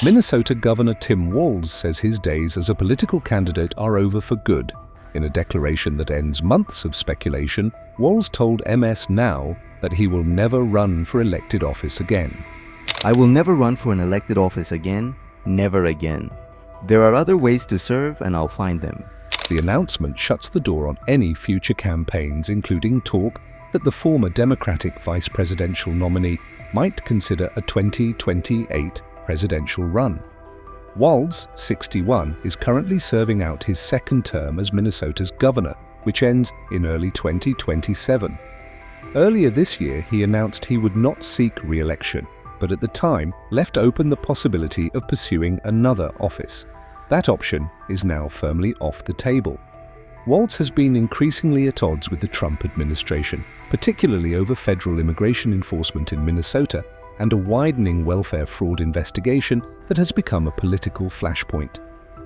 Minnesota Governor Tim Walz says his days as a political candidate are over for good. In a declaration that ends months of speculation, Walz told MS Now that he will never run for elected office again. I will never run for an elected office again, never again. There are other ways to serve and I'll find them. The announcement shuts the door on any future campaigns, including talk that the former Democratic vice presidential nominee might consider a 2028 presidential run. Walz, 61, is currently serving out his second term as Minnesota's governor, which ends in early 2027. Earlier this year, he announced he would not seek re-election, but at the time left open the possibility of pursuing another office. That option is now firmly off the table. Walz has been increasingly at odds with the Trump administration, particularly over federal immigration enforcement in Minnesota and a widening welfare fraud investigation that has become a political flashpoint.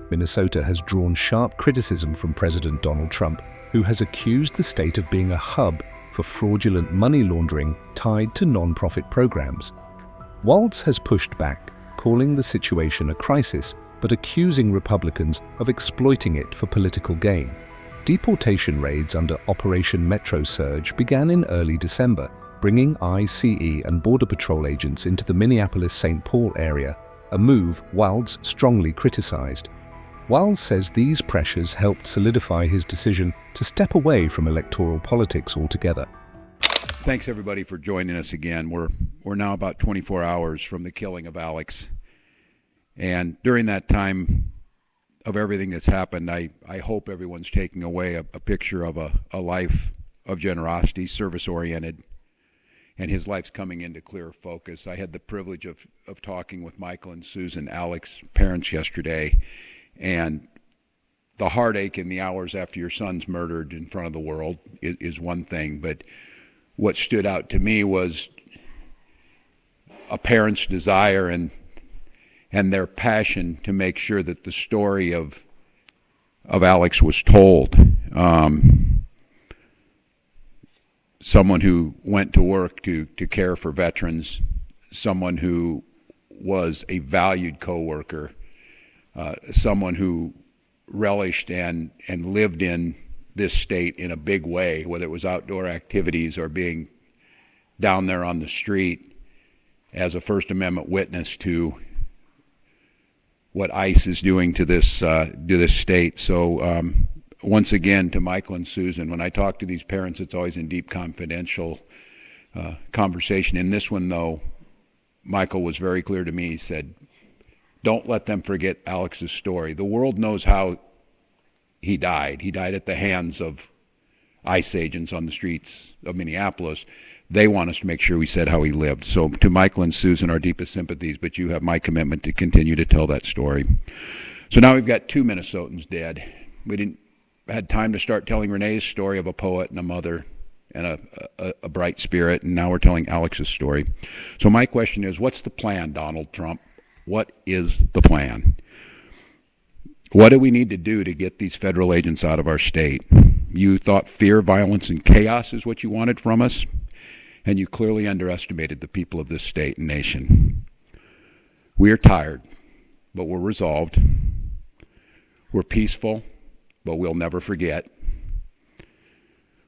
Minnesota has drawn sharp criticism from President Donald Trump, who has accused the state of being a hub for fraudulent money laundering tied to non-profit programs. Walz has pushed back, calling the situation a crisis, but accusing Republicans of exploiting it for political gain. Deportation raids under Operation Metro Surge began in early December, bringing ICE and Border Patrol agents into the Minneapolis-St. Paul area, a move Walz strongly criticized. Walz says these pressures helped solidify his decision to step away from electoral politics altogether. Thanks everybody for joining us again. We're now about 24 hours from the killing of Alex. And during that time of everything that's happened, I hope everyone's taking away a picture of a life of generosity, service-oriented, and his life's coming into clear focus. I had the privilege of talking with Michael and Susan, Alex's parents, yesterday, and the heartache in the hours after your son's murdered in front of the world is one thing, but what stood out to me was a parent's desire and their passion to make sure that the story of Alex was told. Someone who went to work to care for veterans, someone who was a valued coworker, someone who relished and lived in this state in a big way, whether it was outdoor activities or being down there on the street as a First Amendment witness to what ICE is doing to this state. So once again, to Michael and Susan, when I talk to these parents, it's always in deep confidential conversation. In this one, though, Michael was very clear to me. He said, don't let them forget Alex's story. The world knows how he died. He died at the hands of ICE agents on the streets of Minneapolis. They want us to make sure we said how he lived. So to Michael and Susan, our deepest sympathies, but you have my commitment to continue to tell that story. So now we've got 2 Minnesotans dead. We didn't had time to start telling Renee's story of a poet and a mother and a bright spirit, and now we're telling Alex's story. So my question is, what's the plan, Donald Trump? What is the plan? What do we need to do to get these federal agents out of our state? You thought fear, violence, and chaos is what you wanted from us, and you clearly underestimated the people of this state and nation. We are tired, but we're resolved. We're peaceful, but we'll never forget.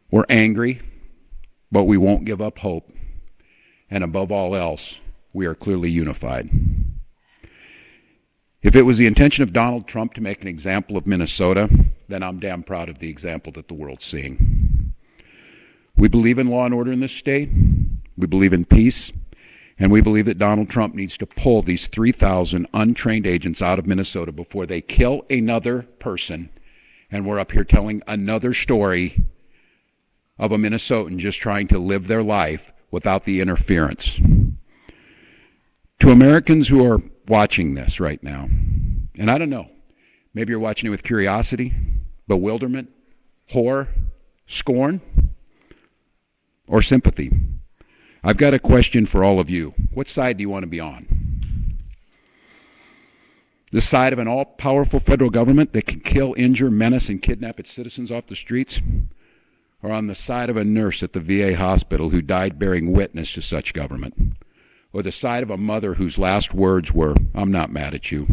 We're angry, but we won't give up hope. And above all else, we are clearly unified. If it was the intention of Donald Trump to make an example of Minnesota, then I'm damn proud of the example that the world's seeing. We believe in law and order in this state. We believe in peace. And we believe that Donald Trump needs to pull these 3,000 untrained agents out of Minnesota before they kill another person. And we're up here telling another story of a Minnesotan just trying to live their life without the interference. To Americans who are watching this right now, and I don't know, maybe you're watching it with curiosity, bewilderment, horror, scorn, or sympathy. I've got a question for all of you. What side do you want to be on? The side of an all-powerful federal government that can kill, injure, menace, and kidnap its citizens off the streets? Or on the side of a nurse at the VA hospital who died bearing witness to such government? or the side of a mother whose last words were, "I'm not mad at you."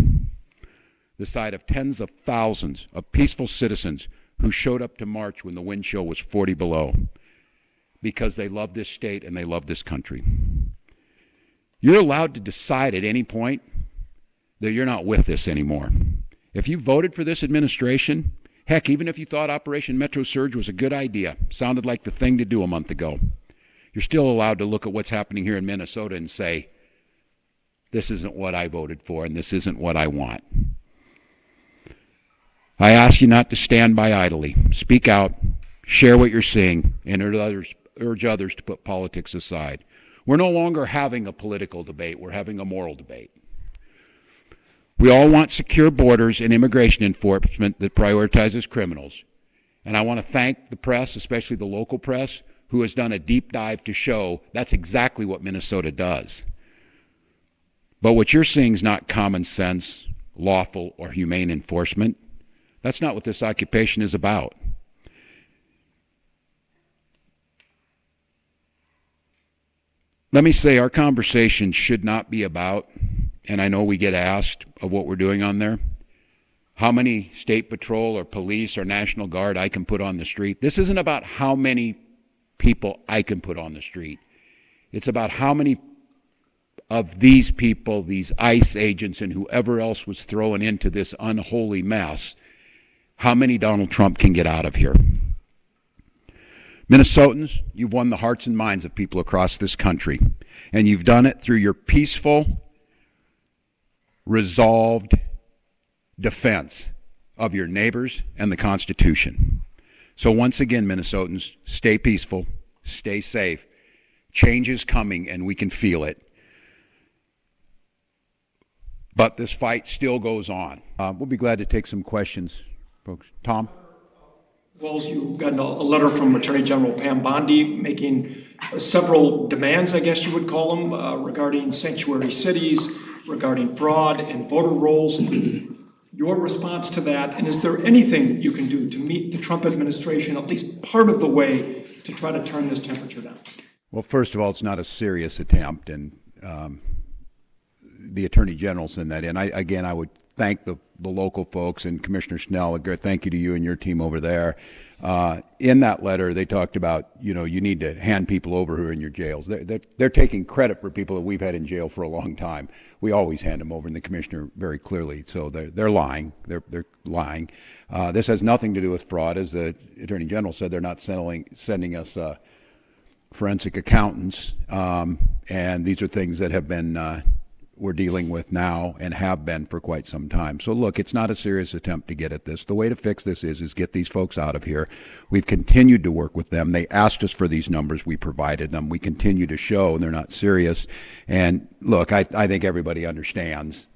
The side of tens of thousands of peaceful citizens who showed up to march when the wind chill was 40 below because they love this state and they love this country. You're allowed to decide at any point that you're not with this anymore. If you voted for this administration, heck, even if you thought Operation Metro Surge was a good idea, sounded like the thing to do a month ago, you're still allowed to look at what's happening here in Minnesota and say, this isn't what I voted for and this isn't what I want. I ask you not to stand by idly. Speak out, share what you're seeing, and urge others to put politics aside. We're no longer having a political debate, we're having a moral debate. We all want secure borders and immigration enforcement that prioritizes criminals. And I want to thank the press, especially the local press, who has done a deep dive to show that's exactly what Minnesota does. But what you're seeing is not common sense, lawful, or humane enforcement. That's not what this occupation is about. Let me say our conversation should not be about, and I know we get asked of what we're doing on there, how many state patrol or police or National Guard I can put on the street. This isn't about how many people I can put on the street. It's about how many of these people, these ICE agents and whoever else was thrown into this unholy mess, how many Donald Trump can get out of here. Minnesotans, you've won the hearts and minds of people across this country, and you've done it through your peaceful, resolved defense of your neighbors and the Constitution. So once again, Minnesotans, stay peaceful, stay safe. Change is coming and we can feel it. But this fight still goes on. We'll be glad to take some questions, folks. Tom? Walz, you got a letter from Attorney General Pam Bondi making several demands, I guess you would call them, regarding sanctuary cities, regarding fraud and voter rolls. Your response to that, and is there anything you can do to meet the Trump administration at least part of the way to try to turn this temperature down? Well, first of all, it's not a serious attempt, and the Attorney General sent that in. I would thank the local folks and Commissioner Snell. A great thank you to you and your team over there. In that letter, they talked about, you need to hand people over who are in your jails. They're taking credit for people that we've had in jail for a long time. We always hand them over, and the commissioner very clearly. So they're lying. They're lying. This has nothing to do with fraud, as the Attorney General said. They're not sending us forensic accountants, and these are things that have been we're dealing with now and have been for quite some time. So look, it's not a serious attempt to get at this. The way to fix this is get these folks out of here. We've continued to work with them. They asked us for these numbers. We provided them. We continue to show, and they're not serious. And look, I think everybody understands